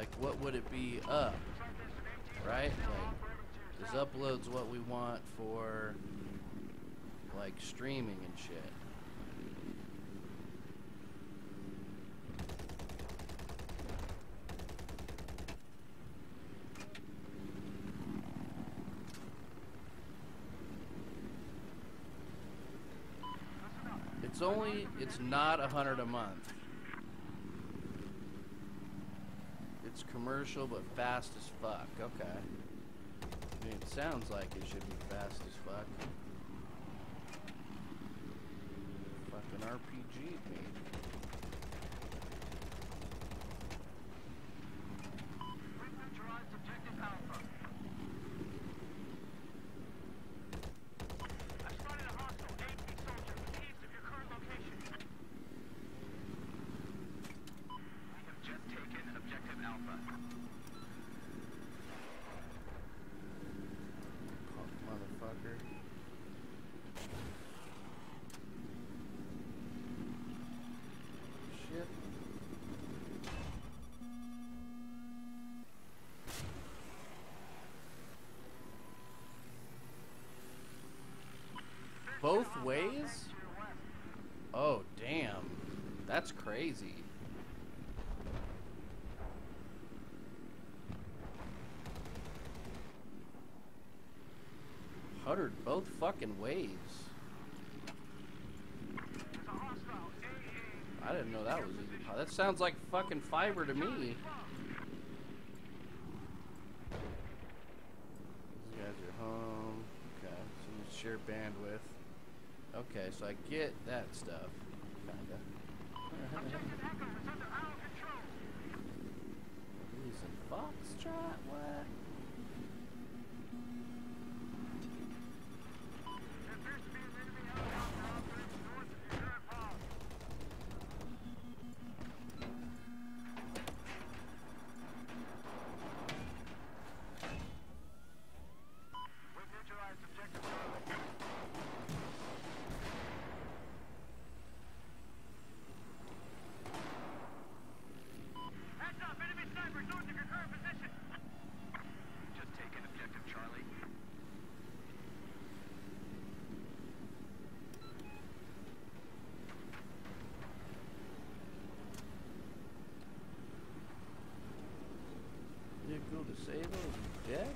Like, what would it be up? Right? Like, this upload's what we want for, like, streaming and shit. It's not $100 a month. It's commercial, but fast as fuck. Okay. I mean, it sounds like it should be fast as fuck. Fucking RPG, me. We've neutralized objective Alpha. I spotted a hostile AP soldier east of your current location. We have just taken objective Alpha. Motherfucker. Shit. Both ways? Oh, damn. That's crazy. Huttered both fucking ways. I didn't know that was easy. That sounds like fucking fiber to me. These guys are home. Okay, so you share bandwidth. Okay, so I get that stuff. Kinda. Using Foxtrot? What? Vehicle disabled. Is he dead?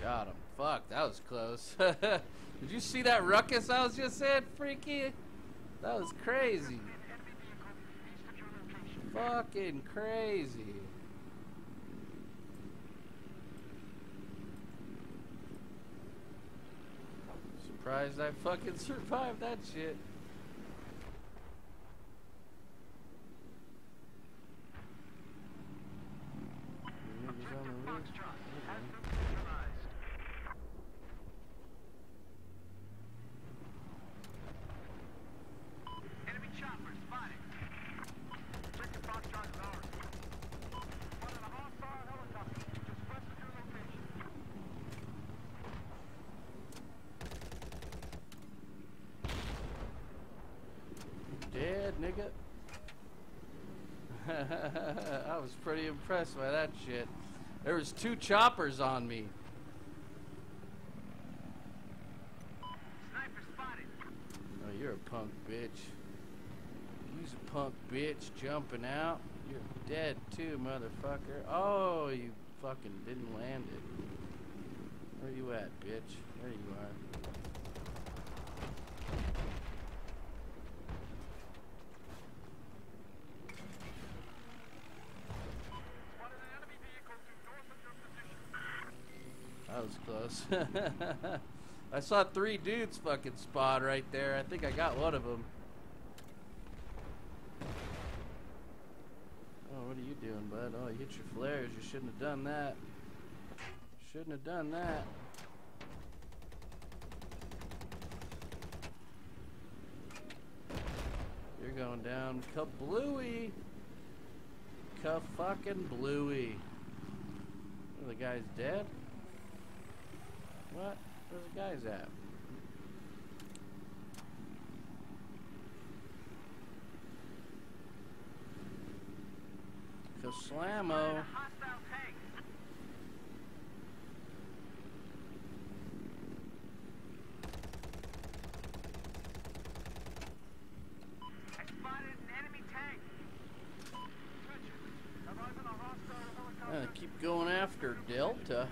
Got him. Fuck, that was close. Did you see that ruckus I was just in, freaky? That was crazy. Fucking crazy. Surprised I fucking survived that shit. Enemy chopper spotted. Objective Foxtrot is ours. One of the hostile helicopters just west of your location. Dead, nigga. I was pretty impressed by that shit. There was 2 choppers on me. Sniper spotted. Oh, you're a punk bitch. You's a punk bitch jumping out. You're dead too, motherfucker. Oh, you fucking didn't land it. Where you at, bitch? There you are. That was close. I saw 3 dudes fucking spawn right there. I think I got one of them. Oh, what are you doing, bud? Oh, you hit your flares. You shouldn't have done that. Shouldn't have done that. You're going down kablooey. Ka-fucking bluey. Oh, the guy's dead? What? Where's the guys at? the slammo. Hostile tank. I spotted an enemy tank. Arriving a hostile helicopter. Keep going after Delta.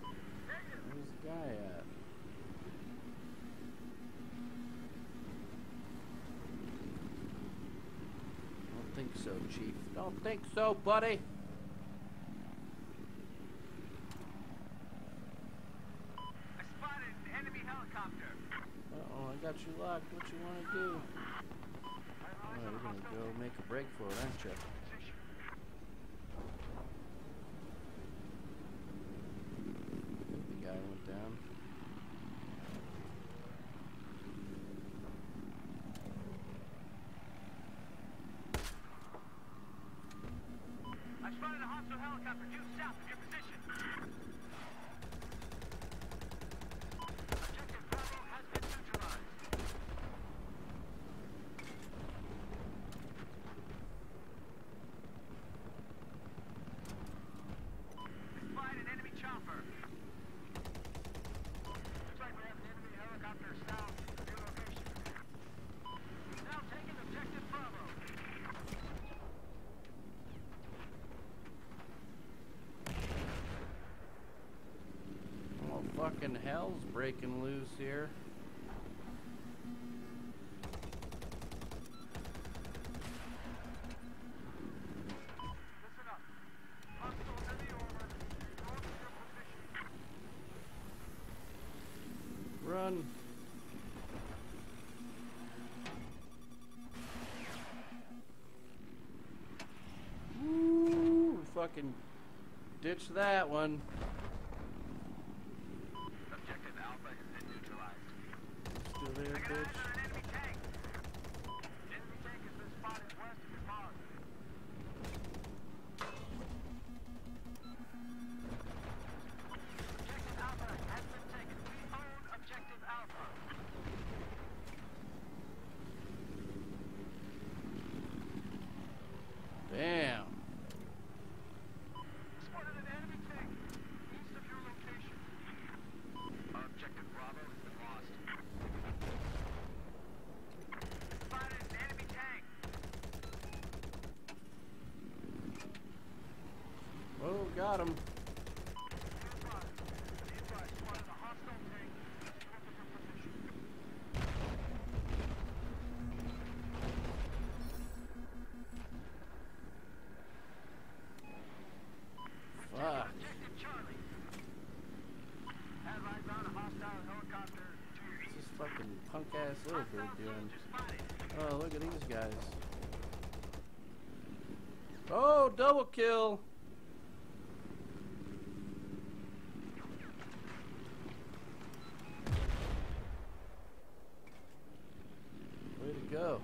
Where's the guy at? Don't think so, Chief. Don't think so, buddy. I spotted an enemy helicopter. Uh-oh, I got you locked. What you want to do? Oh, you're gonna go make a break for it, aren't you? I think the guy went down. I spotted a hostile helicopter due south of your position. Objective Bravo has been neutralized. I spotted an enemy chopper. Looks like we have an enemy helicopter south of your location. Now taking objective Bravo. Oh, fucking hell's breaking loose here. Listen up. Hostile heavy armor. North of your position. Run. Woo! Fucking ditch that one. Objective Alpha has been neutralized. Still there, I got eyes bitch. on an enemy tank. Enemy tank has been spotted west of your power. Objective Alpha has been taken. We own Objective Alpha. Damn. Spotted an enemy tank east of your location. Objective Bravo has been lost. Spotted an enemy tank. Oh, got him. Be advised, spotted a hostile tank north of your position. Fuck. Objective Charlie. Have eyes on a hostile helicopter to your What's east. this fucking punk ass little bird Hostile doing? soldier spotted. Oh, look at these guys. Oh, double kill. Way to go.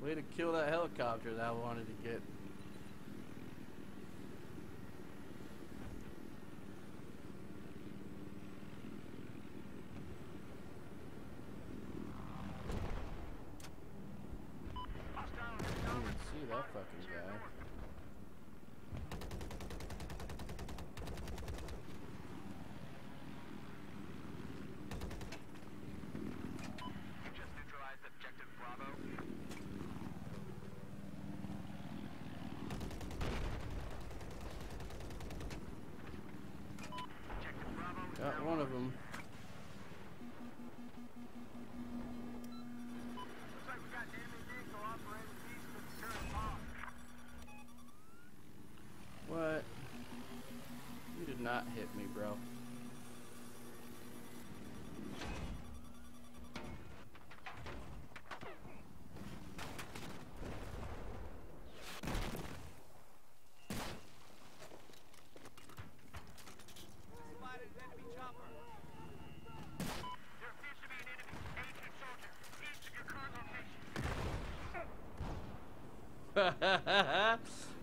Way to kill that helicopter that I wanted to get. Hostile I didn't helicopter even see that spotted fucking to your guy. north. You just neutralized Objective Bravo. Objective Bravo is Got now one of ours. them. Looks like we got an enemy vehicle operating east of the Terran Pond. What? You did not hit me, bro. Spotted an enemy chopper. There appears to be an enemy agent soldier east of your current location.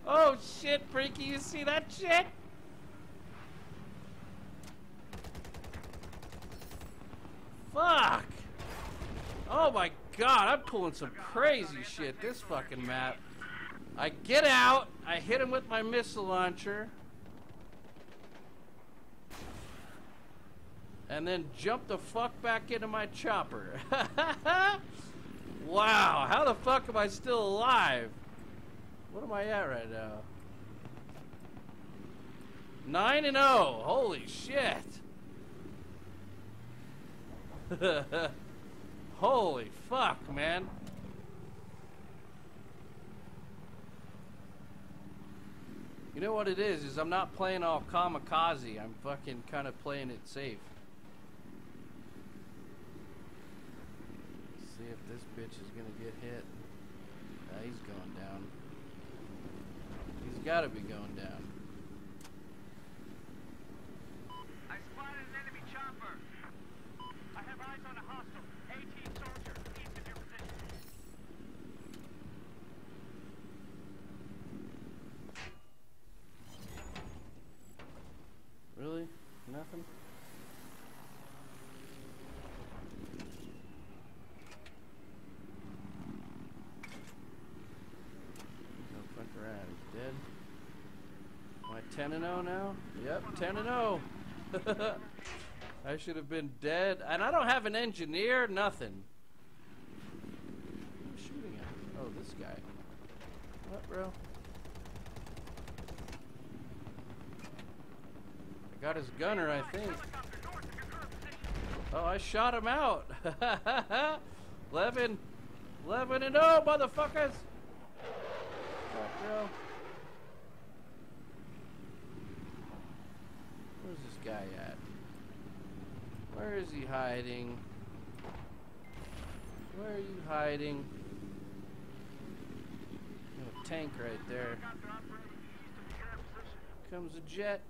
Oh shit, Freaky, you see that shit? Fuck! Oh Oh my god, I'm pulling some crazy shit this fucking map. I get out, I hit him with my missile launcher, and then jump the fuck back into my chopper. Wow, how the fuck am I still alive? What am I at right now? 9-0, holy shit. Holy fuck, man. You know what it is I'm not playing all kamikaze. I'm fucking kind of playing it safe. Let's see if this bitch is gonna get hit. He's going down. He's gotta be going down. I spotted an enemy chopper. I have eyes on a hostile. 18 soldier, east of your position. Really? Nothing? No fuck around. He's dead. Am I 10-0 now? Yep, 10-0. I should have been dead. And I don't have an engineer, nothing. Who's shooting at? Oh, this guy. What, bro? I got his gunner, I think. Oh, I shot him out. 11-0, motherfuckers. Fuck, bro. Where's this guy at? Where is he hiding? Where are you hiding? Oh, tank right there. Comes a jet.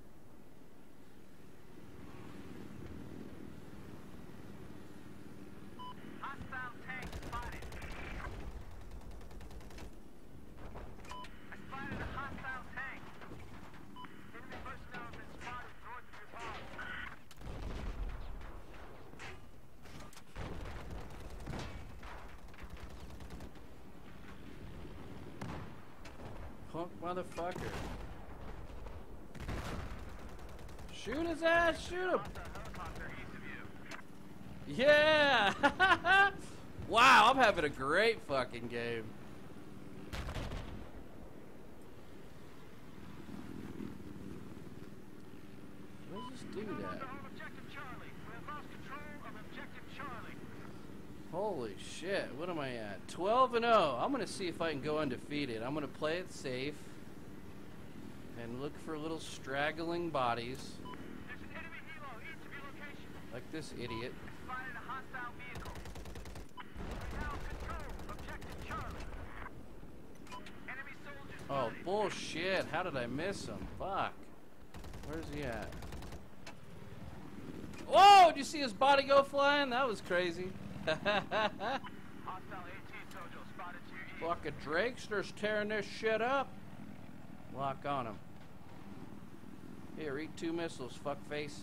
Hostile tank spotted. I spotted a hostile tank. Enemy personnel have been spotted north of your boss. Punk motherfucker. Shoot his ass, shoot him. Helicopter east of you. Yeah! Wow, I'm having a great fucking game. Where's this dude at? Objective Charlie. We have lost control of Objective Charlie. Holy shit, what am I at? 12-0. I'm gonna see if I can go undefeated. I'm gonna play it safe and look for little straggling bodies. There's an enemy helo east of your location. Like this idiot. Spotted a hostile vehicle. We now control Objective Charlie. Enemy soldiers. Oh, spotted. bullshit. How did I miss him? Fuck. Where's he at? Whoa! Did you see his body go flying? That was crazy. Hostile 18 soldier spotted to your east. Fucking Drakester's tearing this shit up. Lock on him. Here, eat 2 missiles, fuckface.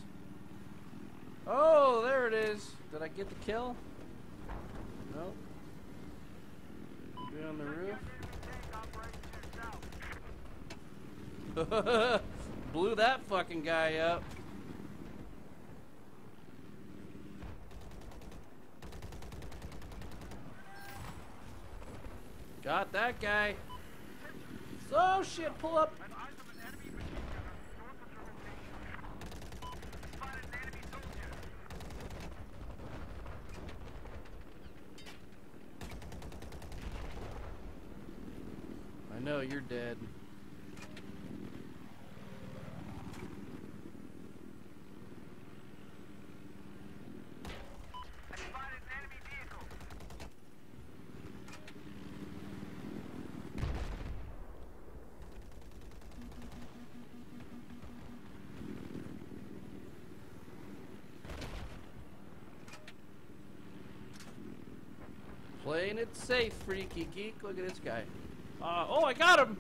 Oh, there it is. Did I get the kill? No. Be on the roof. Blew that fucking guy up. Got that guy. Oh shit, pull up. I know you're dead. I spotted an enemy vehicle. Playing it safe, freaky geek. Look at this guy. Oh, I got him!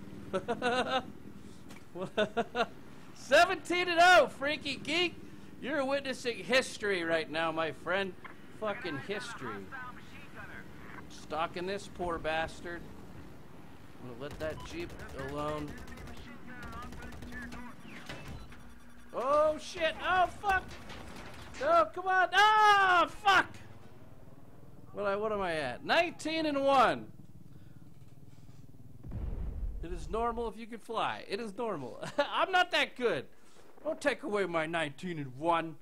17-0, freaky geek. You're witnessing history right now, my friend. Fucking history. Hostile machine gunner. Stalking this poor bastard. I'm gonna let that Jeep alone. Oh shit! Oh fuck! Oh come on! Ah fuck! What am I at? 19-1. It is normal if you can fly. It is normal. I'm not that good. Don't take away my 19-1.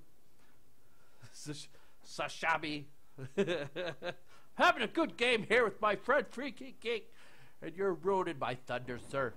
Sashabi. Having a good game here with my friend Freaky Geek, and you're ruining my thunder, sir.